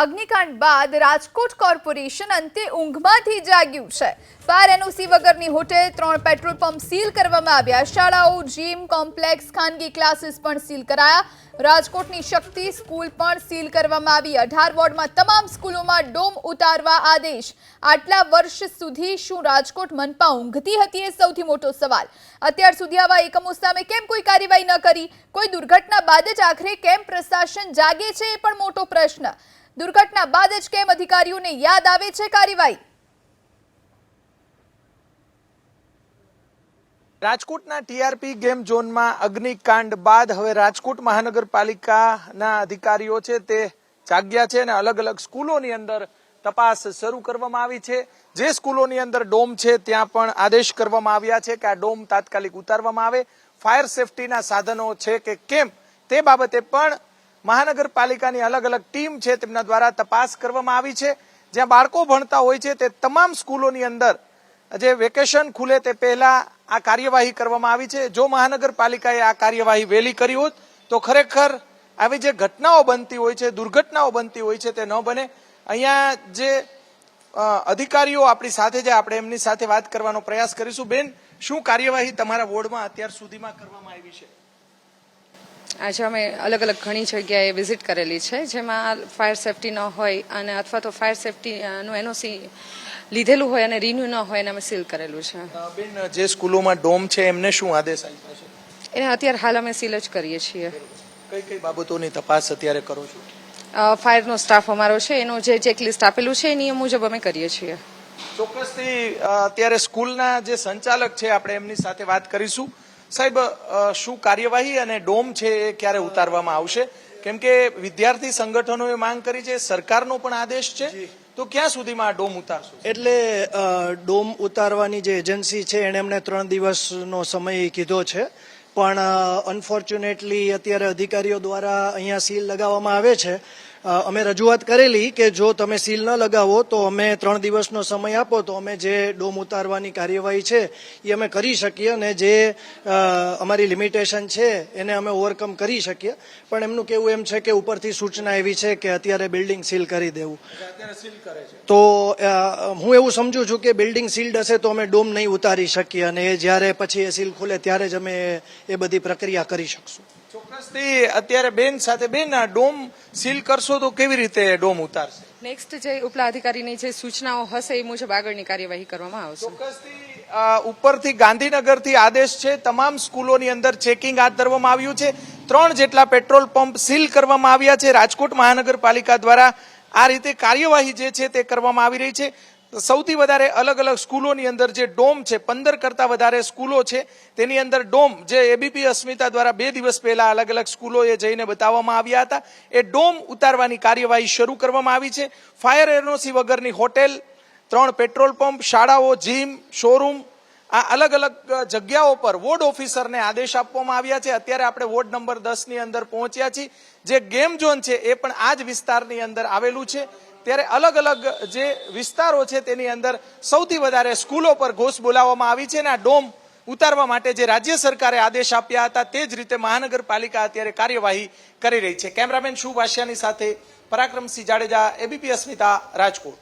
અગ્નિકાંડ બાદ રાજકોટ કોર્પોરેશન અંતે ઊંઘમાંથી જાગ્યું છે। ફાયર એનઓસી વગરની હોટેલ, 3 પેટ્રોલ પંપ સીલ કરવામાં આવ્યા। શાળાઓ, જીમ કોમ્પ્લેક્સ, ખાનગી ક્લાસીસ પણ સીલ કરાયા। રાજકોટની શક્તિ સ્કૂલ પણ સીલ કરવામાં આવી। 18 વોર્ડમાં તમામ સ્કૂલોમાં ડોમ ઉતારવા આદેશ। આટલા વર્ષ સુધી શું રાજકોટ મનપા ઊંઘતી હતી એ સૌથી મોટો સવાલ। અત્યાર સુધી આવા એકમો સામે કેમ કોઈ કાર્યવાહી ન કરી? કોઈ દુર્ઘટના બાદ જ આખરે કેમ પ્રશાસન જાગે છે એ પણ મોટો પ્રશ્ન। दुर्घटना बाद ज केम अधिकारीओं ने याद आवे छे कार्यवाही? राजकोटना टीआरपी गेम जोन में अग्निकांड बाद हवे राजकोट महानगरपालिकाना अधिकारीओ छे ते जाग्या छे ने अलग अलग स्कूलोनी अंदर तपास शरू करवामां आवी छे। जे स्कूलोनी अंदर डोम छे त्यां पण आदेश करवामां आव्या छे के आ डोम तात्कालिक उतारवामां आवे। फायर सेफ्टीना साधनो छे के केम ते बाबते पण महानगरपालिकानी अलग अलग टीम छे तेमना द्वारा तपास करवामां आवी छे। ज्यां बाळको भणता होय छे ते तमाम स्कूलोनी अंदर जे वेकेशन खुले ते पहेला आ कार्यवाही करवामां आवी छे। जो महानगरपालिकाए आ कार्यवाही वेली करी होत तो खरेखर आवी जे घटनाओ बनती होय छे, दुर्घटनाओ बनती होय छे ते न बने। अहींया जे अधिकारीओ आपणी साथे जे आपणे एमनी साथे वात करवानो प्रयास करीशुं। बेन, शुं कार्यवाही तमारा वोर्डमां अत्यार सुधीमां करवामां आवी छे? आज अमे अलग अलग घणी जग्याए विजिट करेली है, जेमां फायर सेफ्टी न होय अने अथवा तो फायर सेफ्टी नु एनओसी लीधेलुं होय अने रिन्यू न होय एने अमे सील करेलुं छे। बेन, जे स्कूलोमां डोम छे एमने शुं आदेश आप्या छे? एने अत्यार हाल अमे सील ज करीए छीए। कई कई बाबतोनी तपास अत्यारे करो छो? फायरनो स्टाफ अमारो छे, एनो जे चेकलिस्ट आपेलुं छे ए नियम मुजब अमे करीए छीए। ચોક્કસથી અત્યારે સ્કૂલના જે સંચાલક છે આપણે એમની સાથે વાત કરીશું। સાહેબ, શું કાર્યવાહી અને ડોમ છે એ ક્યારે ઉતારવામાં આવશે? કેમ કે વિદ્યાર્થી સંગઠનોએ માંગ કરી છે, સરકારનો પણ આદેશ છે, તો ક્યાં સુધીમાં આ ડોમ ઉતારશો? એટલે ડોમ ઉતારવાની જે એજન્સી છે એણે અમને 3 દિવસનો સમય કીધો છે, પણ અનફોર્ચ્યુનેટલી અત્યારે અધિકારીઓ દ્વારા અહીંયા સીલ લગાવવામાં આવે છે। અમે રજૂઆત કરેલી કે જો તમે સીલ ન લગાવો તો અમે 3 દિવસનો સમય આપો તો અમે જે ડોમ ઉતારવાની કાર્યવાહી છે એ અમે કરી શકીએ અને જે અમારી લિમિટેશન છે એને અમે ઓવરકમ કરી શકીએ। પણ એમનું કહેવું એમ છે કે ઉપરથી સૂચના એવી છે કે અત્યારે બિલ્ડિંગ સીલ કરી દેવું। તો હું એવું સમજુ છું કે બિલ્ડિંગ સીલ્ડ હશે તો અમે ડોમ નહીં ઉતારી શકીએ અને જ્યારે પછી એ સીલ ખુલે ત્યારે જ અમે એ બધી પ્રક્રિયા કરી શકશું। ચોક્કસથી અત્યારે બેન સાથે, બેન, ડોમ સીલ કરશો તો કેવી રીતે ડોમ ઉતારશે? નેક્સ્ટ જે ઉપલા અધિકારીની જે સૂચનાઓ હશે એ મુજબ આગળની કાર્યવાહી કરવામાં આવશે। ચોક્કસથી ઉપરથી ગાંધીનગરથી આદેશ છે, તમામ સ્કૂલોની અંદર ચેકિંગ હાથ ધરવામાં આવ્યું છે। 3 જેટલા પેટ્રોલ પંપ સીલ કરવામાં આવ્યા છે। રાજકોટ મહાનગરપાલિકા દ્વારા આ રીતે કાર્યવાહી જે છે તે કરવામાં આવી રહી છે। સૌથી વધારે અલગ અલગ સ્કૂલોની અંદર જે ડોમ છે, 15 કરતા વધારે સ્કૂલો છે તેની અંદર ડોમ જે એબીપી અસ્મિતા દ્વારા 2 દિવસ પહેલા અલગ અલગ સ્કૂલોએ જઈને બતાવવામાં આવ્યા હતા એ ડોમ ઉતારવાની કાર્યવાહી શરૂ કરવામાં આવી છે। ફાયર એનઓસી વગરની હોટેલ, 3 પેટ્રોલ પંપ, શાળાઓ, જીમ, શોરૂમ, આ અલગ અલગ જગ્યાઓ પર વોર્ડ ઓફિસરને આદેશ આપવામાં આવ્યા છે। અત્યારે આપણે વોર્ડ નંબર 10 ની અંદર પહોંચ્યા છીએ। જે ગેમ ઝોન છે એ પણ આ જ વિસ્તારની અંદર આવેલું છે। ત્યારે અલગ અલગ જે વિસ્તારો છે તેની અંદર સૌથી વધારે સ્કૂલો પર ઘોષ બોલાવવામાં આવી છે અને આ ડોમ ઉતારવા માટે જે રાજ્ય સરકારે આદેશ આપ્યા હતા તે જ રીતે મહાનગરપાલિકા અત્યારે કાર્યવાહી કરી રહી છે। કેમેરામેન શુભ આશિયાની સાથે પરાક્રમસિંહ જાડેજા, એબીપી અસ્મિતા, રાજકોટ।